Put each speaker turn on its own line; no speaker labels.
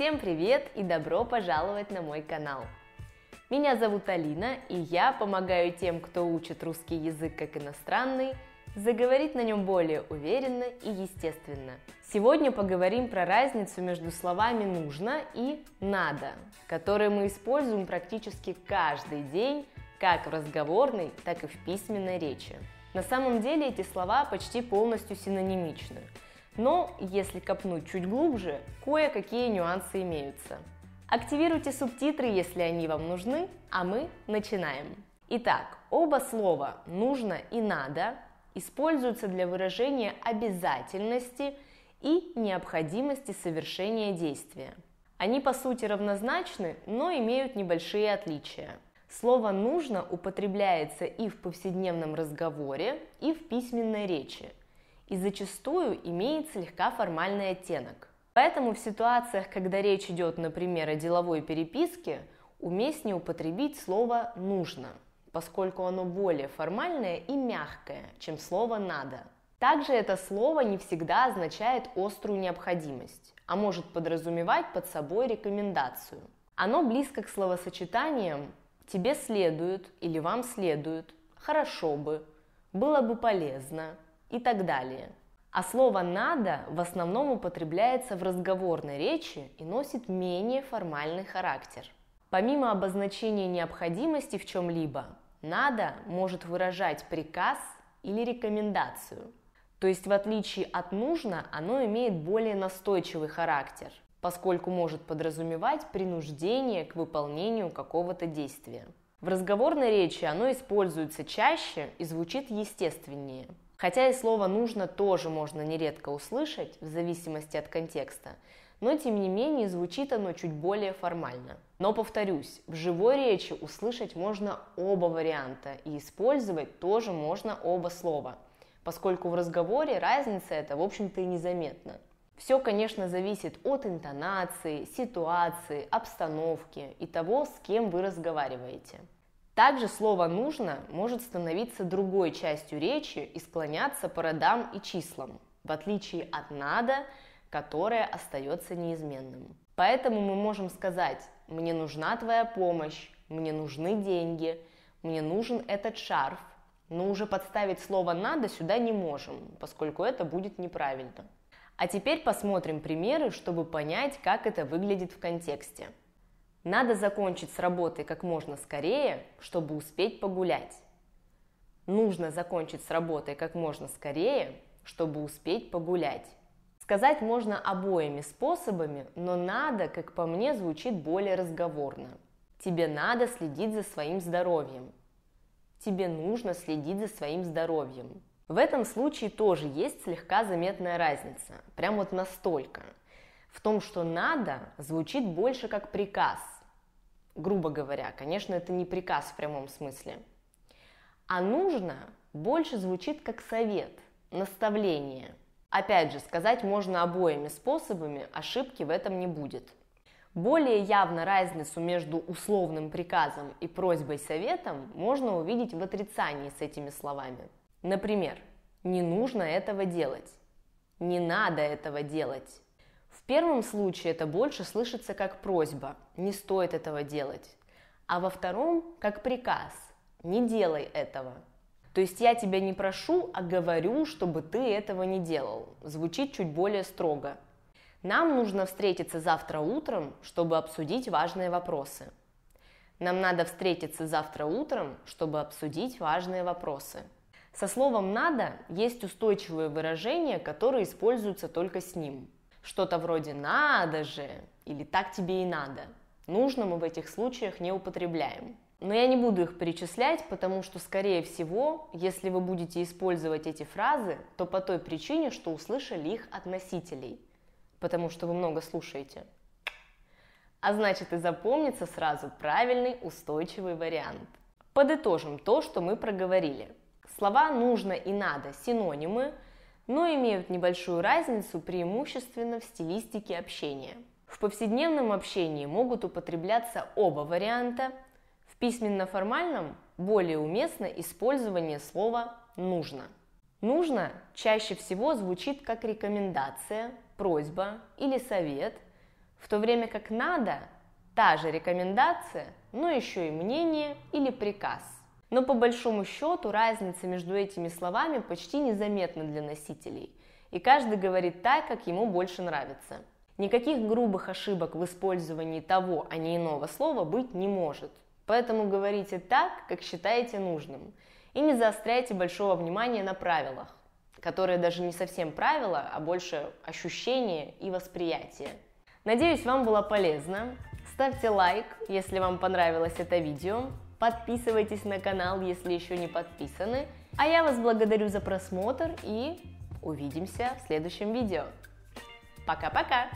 Всем привет и добро пожаловать на мой канал! Меня зовут Алина, и я помогаю тем, кто учит русский язык как иностранный, заговорить на нем более уверенно и естественно. Сегодня поговорим про разницу между словами «нужно» и «надо», которые мы используем практически каждый день, как в разговорной, так и в письменной речи. На самом деле эти слова почти полностью синонимичны, но если копнуть чуть глубже, кое-какие нюансы имеются. Активируйте субтитры, если они вам нужны, а мы начинаем. Итак, оба слова «нужно» и «надо» используются для выражения обязательности и необходимости совершения действия. Они по сути равнозначны, но имеют небольшие отличия. Слово «нужно» употребляется и в повседневном разговоре, и в письменной речи, и зачастую имеет слегка формальный оттенок. Поэтому в ситуациях, когда речь идет, например, о деловой переписке, уместнее употребить слово «нужно», поскольку оно более формальное и мягкое, чем слово «надо». Также это слово не всегда означает острую необходимость, а может подразумевать под собой рекомендацию. Оно близко к словосочетаниям «тебе следует» или «вам следует», «хорошо бы», «было бы полезно» и так далее. А слово «надо» в основном употребляется в разговорной речи и носит менее формальный характер. Помимо обозначения необходимости в чем-либо, «надо» может выражать приказ или рекомендацию. То есть в отличие от «нужно» оно имеет более настойчивый характер, поскольку может подразумевать принуждение к выполнению какого-то действия. В разговорной речи оно используется чаще и звучит естественнее. Хотя и слово «нужно» тоже можно нередко услышать, в зависимости от контекста, но тем не менее звучит оно чуть более формально. Но повторюсь, в живой речи услышать можно оба варианта, и использовать тоже можно оба слова, поскольку в разговоре разница эта, в общем-то, и незаметна. Все, конечно, зависит от интонации, ситуации, обстановки и того, с кем вы разговариваете. Также слово «нужно» может становиться другой частью речи и склоняться по родам и числам, в отличие от «надо», которое остается неизменным. Поэтому мы можем сказать «мне нужна твоя помощь», «мне нужны деньги», «мне нужен этот шарф», но уже подставить слово «надо» сюда не можем, поскольку это будет неправильно. А теперь посмотрим примеры, чтобы понять, как это выглядит в контексте. Надо закончить с работой как можно скорее, чтобы успеть погулять. Нужно закончить с работой как можно скорее, чтобы успеть погулять. Сказать можно обоими способами, но «надо», как по мне, звучит более разговорно. Тебе надо следить за своим здоровьем. Тебе нужно следить за своим здоровьем. В этом случае тоже есть слегка заметная разница, прям вот настолько. В том, что «надо» звучит больше как приказ. Грубо говоря, конечно, это не приказ в прямом смысле. А «нужно» больше звучит как совет, наставление. Опять же, сказать можно обоими способами, ошибки в этом не будет. Более явно разницу между условным приказом и просьбой-советом можно увидеть в отрицании с этими словами. Например, «не нужно этого делать», «не надо этого делать». В первом случае это больше слышится как просьба «не стоит этого делать», а во втором как приказ «не делай этого». То есть я тебя не прошу, а говорю, чтобы ты этого не делал. Звучит чуть более строго. Нам нужно встретиться завтра утром, чтобы обсудить важные вопросы. Нам надо встретиться завтра утром, чтобы обсудить важные вопросы. Со словом «надо» есть устойчивые выражения, которые используются только с ним. Что-то вроде «надо же» или «так тебе и надо». «Нужно» мы в этих случаях не употребляем. Но я не буду их перечислять, потому что, скорее всего, если вы будете использовать эти фразы, то по той причине, что услышали их от носителей, потому что вы много слушаете. А значит, и запомнится сразу правильный устойчивый вариант. Подытожим то, что мы проговорили. Слова «нужно» и «надо» – синонимы, но имеют небольшую разницу преимущественно в стилистике общения. В повседневном общении могут употребляться оба варианта. В письменно-формальном более уместно использование слова «нужно». «Нужно» чаще всего звучит как рекомендация, просьба или совет, В то время как надо – та же рекомендация, но еще и мнение или приказ. Но по большому счету разница между этими словами почти незаметна для носителей, и каждый говорит так, как ему больше нравится. Никаких грубых ошибок в использовании того, а не иного слова быть не может. Поэтому говорите так, как считаете нужным, и не заостряйте большого внимания на правилах, которые даже не совсем правила, а больше ощущения и восприятие. Надеюсь, вам было полезно. Ставьте лайк, если вам понравилось это видео. Подписывайтесь на канал, если еще не подписаны. А я вас благодарю за просмотр и увидимся в следующем видео. Пока-пока!